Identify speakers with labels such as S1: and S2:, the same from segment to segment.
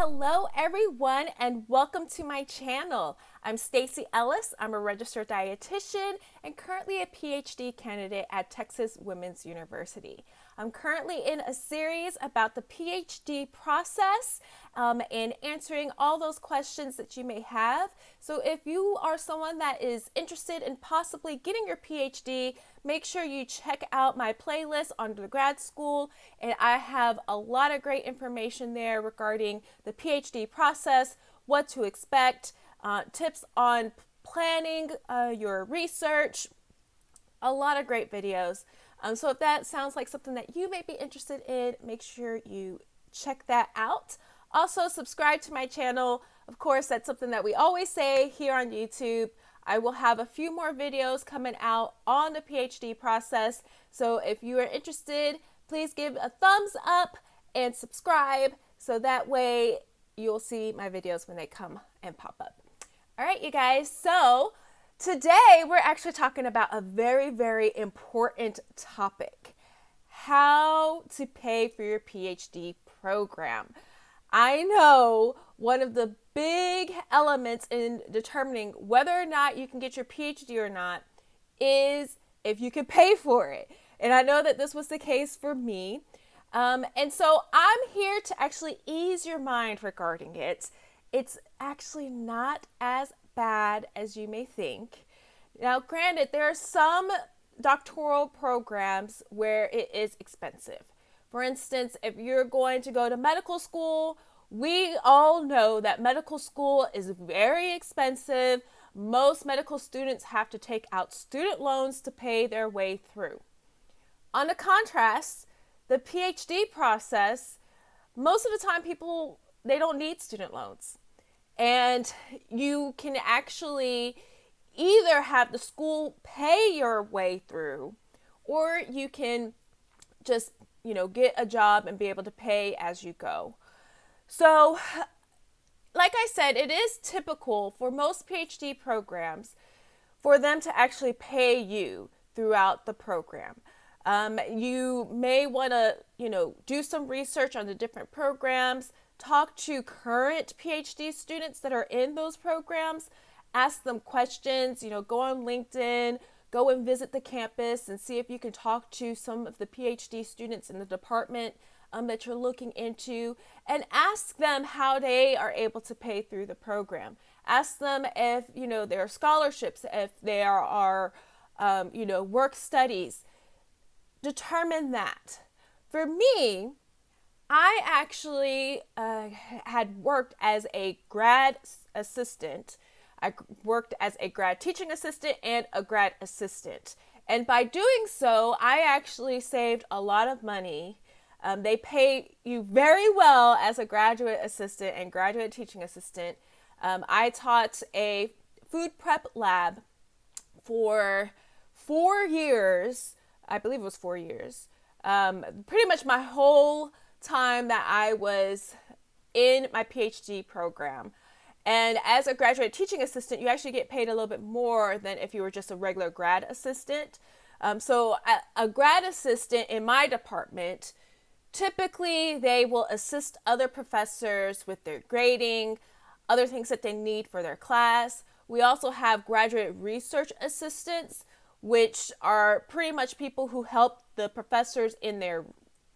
S1: Hello everyone and welcome to my channel. I'm Stacy Ellis. I'm a registered dietitian and currently a PhD candidate at Texas Women's University. I'm currently in a series about the PhD process and answering all those questions that you may have. So if you are someone that is interested in possibly getting your PhD, make sure you check out my playlist on the grad school, and I have a lot of great information there regarding the PhD process, what to expect, tips on planning your research, a lot of great videos. So if that sounds like something that you may be interested in, make sure you check that out. Also, subscribe to my channel. Of course, that's something that we always say here on YouTube. I will have a few more videos coming out on the PhD process. So if you are interested, please give a thumbs up and subscribe so that way you'll see my videos when they come and pop up. All right, you guys. So today we're actually talking about a very, very important topic: how to pay for your PhD program. I know one of the big elements in determining whether or not you can get your PhD or not is if you can pay for it. And I know that this was the case for me. And so I'm here to actually ease your mind regarding it. It's actually not as bad as you may think. Now, granted, there are some doctoral programs where it is expensive. For instance, if you're going to go to medical school, we all know that medical school is very expensive. Most medical students have to take out student loans to pay their way through. On the contrast, the PhD process, most of the time people, they don't need student loans. And you can actually either have the school pay your way through, or you can just get a job and be able to pay as you go. So, like I said, it is typical for most PhD programs for them to actually pay you throughout the program. You may want to, do some research on the different programs, talk to current PhD students that are in those programs, ask them questions, go on LinkedIn, go and visit the campus and see if you can talk to some of the PhD students in the department that you're looking into, and ask them how they are able to pay through the program. Ask them if, there are scholarships, if there are, work studies. Determine that. For me, I actually had worked as a grad assistant. I worked as a grad teaching assistant and a grad assistant. And by doing so, I actually saved a lot of money. They pay you very well as a graduate assistant and graduate teaching assistant. I taught a food prep lab for 4 years. I believe it was 4 years. Pretty much my whole time that I was in my PhD program. And as a graduate teaching assistant, you actually get paid a little bit more than if you were just a regular grad assistant. So a grad assistant in my department, typically they will assist other professors with their grading, other things that they need for their class. We also have graduate research assistants, which are pretty much people who help the professors in their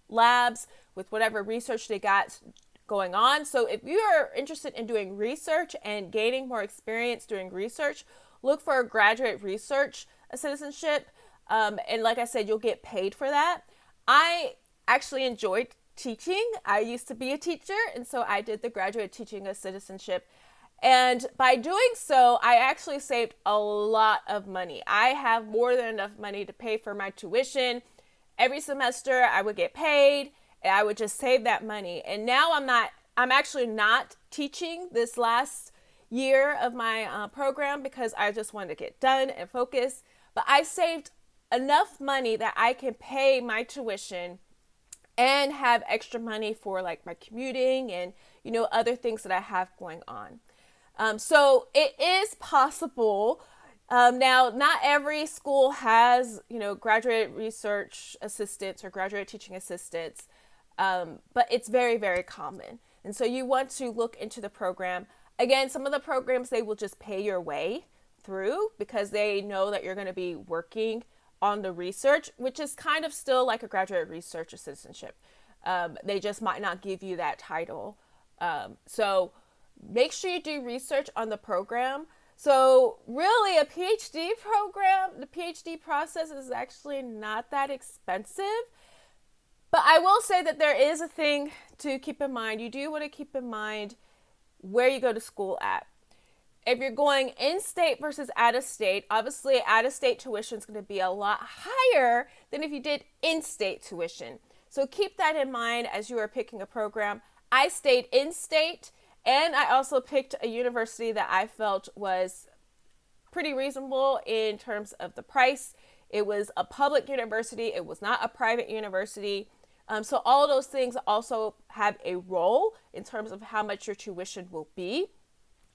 S1: labs with whatever research they got going on. So if you are interested in doing research and gaining more experience doing research, look for a graduate research citizenship. And like I said, you'll get paid for that. I actually enjoyed teaching. I used to be a teacher, and so I did the graduate teaching citizenship. And by doing so, I actually saved a lot of money. I have more than enough money to pay for my tuition. Every semester I would get paid and I would just save that money. And now I'm actually not teaching this last year of my program because I just wanted to get done and focus. But I saved enough money that I can pay my tuition and have extra money for like my commuting and, other things that I have going on. So it is possible. Now, not every school has, graduate research assistants or graduate teaching assistants, but it's very, very common. And so you want to look into the program. Again, some of the programs, they will just pay your way through because they know that you're going to be working on the research, which is kind of still like a graduate research assistantship. They just might not give you that title. So make sure you do research on the program. So really a PhD program, the PhD process is actually not that expensive. But I will say that there is a thing to keep in mind. You do want to keep in mind where you go to school at. If you're going in-state versus out-of-state, obviously out-of-state tuition is going to be a lot higher than if you did in-state tuition. So keep that in mind as you are picking a program. I stayed in-state, and I also picked a university that I felt was pretty reasonable in terms of the price. It was a public university. It was not a private university. So all of those things also have a role in terms of how much your tuition will be.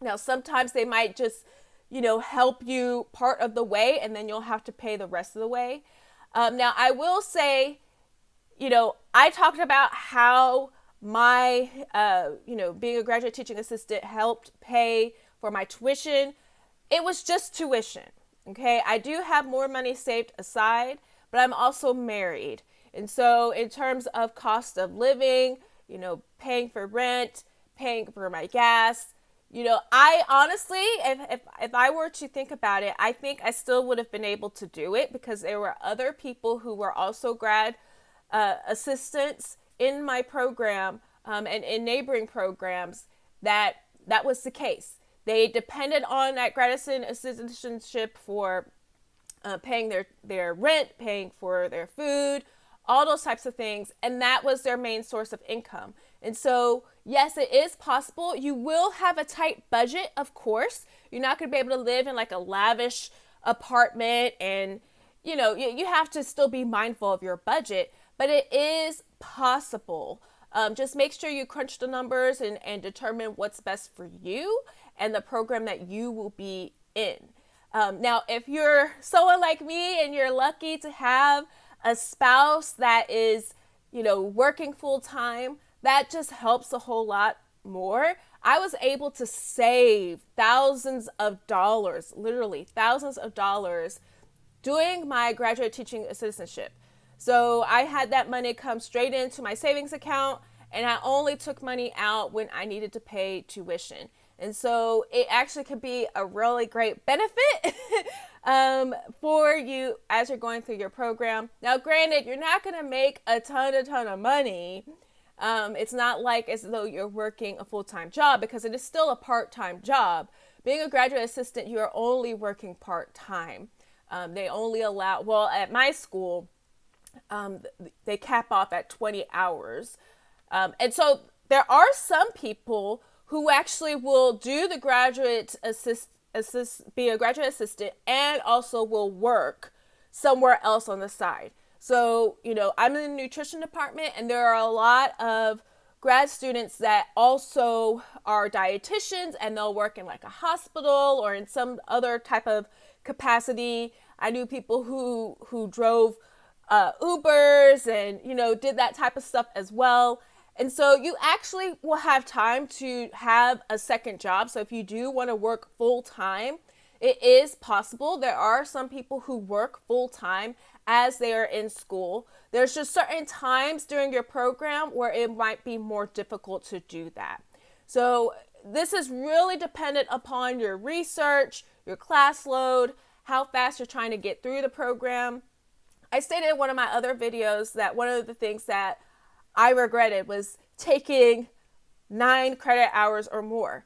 S1: Now, sometimes they might just, help you part of the way, and then you'll have to pay the rest of the way. Now, I will say, I talked about how my, being a graduate teaching assistant helped pay for my tuition. It was just tuition, okay? I do have more money saved aside, but I'm also married. And so in terms of cost of living, paying for rent, paying for my gas, I honestly, if I were to think about it, I think I still would have been able to do it because there were other people who were also grad assistants in my program and in neighboring programs that was the case. They depended on that grad assistantship for paying their rent, paying for their food, all those types of things. And that was their main source of income. And so, yes, it is possible. You will have a tight budget, of course. You're not going to be able to live in like a lavish apartment and, you have to still be mindful of your budget, but it is possible. Just make sure you crunch the numbers and determine what's best for you and the program that you will be in. Now, if you're someone like me and you're lucky to have a spouse that is, working full time, that just helps a whole lot more. I was able to save thousands of dollars, literally thousands of dollars, doing my graduate teaching assistantship. So I had that money come straight into my savings account, and I only took money out when I needed to pay tuition. And so it actually could be a really great benefit for you as you're going through your program. Now, granted, you're not going to make a ton of money. It's not like as though you're working a full-time job because it is still a part-time job. Being a graduate assistant, you are only working part-time. They only allow, well, at my school, they cap off at 20 hours. And so there are some people who actually will do the graduate be a graduate assistant and also will work somewhere else on the side. So, I'm in the nutrition department, and there are a lot of grad students that also are dietitians, and they'll work in like a hospital or in some other type of capacity. I knew people who drove Ubers and, did that type of stuff as well. And so you actually will have time to have a second job. So if you do want to work full time, it is possible. There are some people who work full time as they are in school. There's just certain times during your program where it might be more difficult to do that. So this is really dependent upon your research, your class load, how fast you're trying to get through the program. I stated in one of my other videos that one of the things that I regretted was taking 9 credit hours or more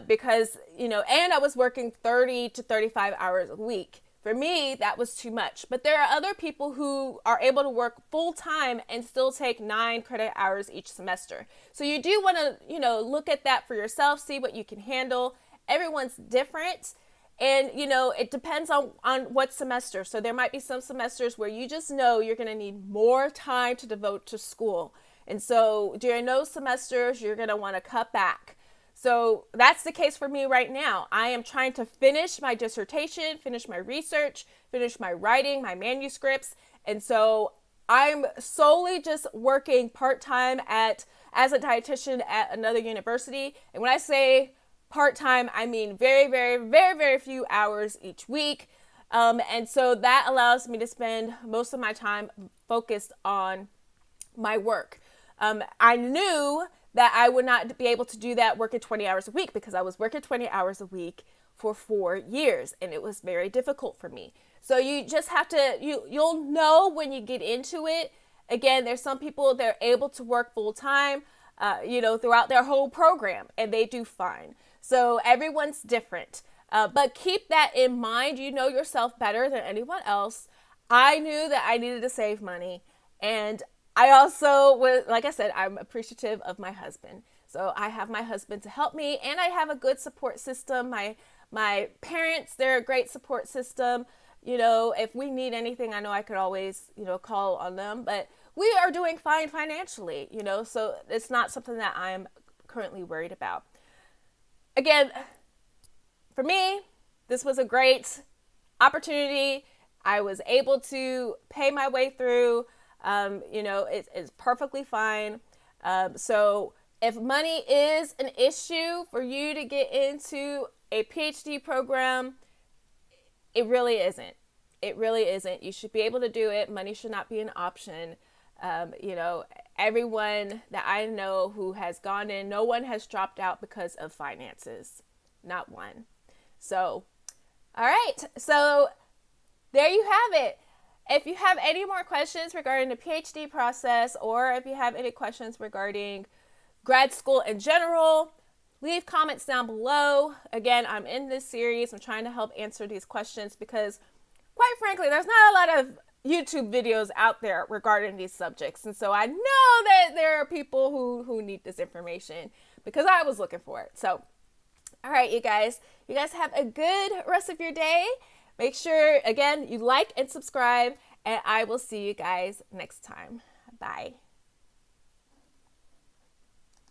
S1: because, and I was working 30 to 35 hours a week. For me, that was too much. But there are other people who are able to work full time and still take 9 credit hours each semester. So you do want to, look at that for yourself, see what you can handle. Everyone's different. And, it depends on what semester. So there might be some semesters where you just know you're going to need more time to devote to school. And so during those semesters, you're going to want to cut back. So that's the case for me right now. I am trying to finish my dissertation, finish my research, finish my writing, my manuscripts. And so I'm solely just working part-time at as a dietitian at another university. And when I say part-time, I mean very, very, very, very few hours each week. And so that allows me to spend most of my time focused on my work. I knew that I would not be able to do that working 20 hours a week because I was working 20 hours a week for 4 years and it was very difficult for me. So you just have to, you'll know when you get into it. Again, there's some people that are able to work full time, throughout their whole program and they do fine. So everyone's different. But keep that in mind. You know yourself better than anyone else. I knew that I needed to save money. And I also was, like I said, I'm appreciative of my husband. So I have my husband to help me and I have a good support system. My parents, they're a great support system. If we need anything, I know I could always, call on them. But we are doing fine financially, so it's not something that I'm currently worried about. Again, for me, this was a great opportunity. I was able to pay my way through. It's perfectly fine. So if money is an issue for you to get into a PhD program, it really isn't. It really isn't. You should be able to do it. Money should not be an option. Everyone that I know who has gone in, no one has dropped out because of finances. Not one. So, all right. So there you have it. If you have any more questions regarding the PhD process, or if you have any questions regarding grad school in general, leave comments down below. Again, I'm in this series. I'm trying to help answer these questions because, quite frankly, there's not a lot of YouTube videos out there regarding these subjects. And so I know that there are people who need this information because I was looking for it. So, all right, you guys have a good rest of your day. Make sure, again, you like and subscribe, and I will see you guys next time. Bye.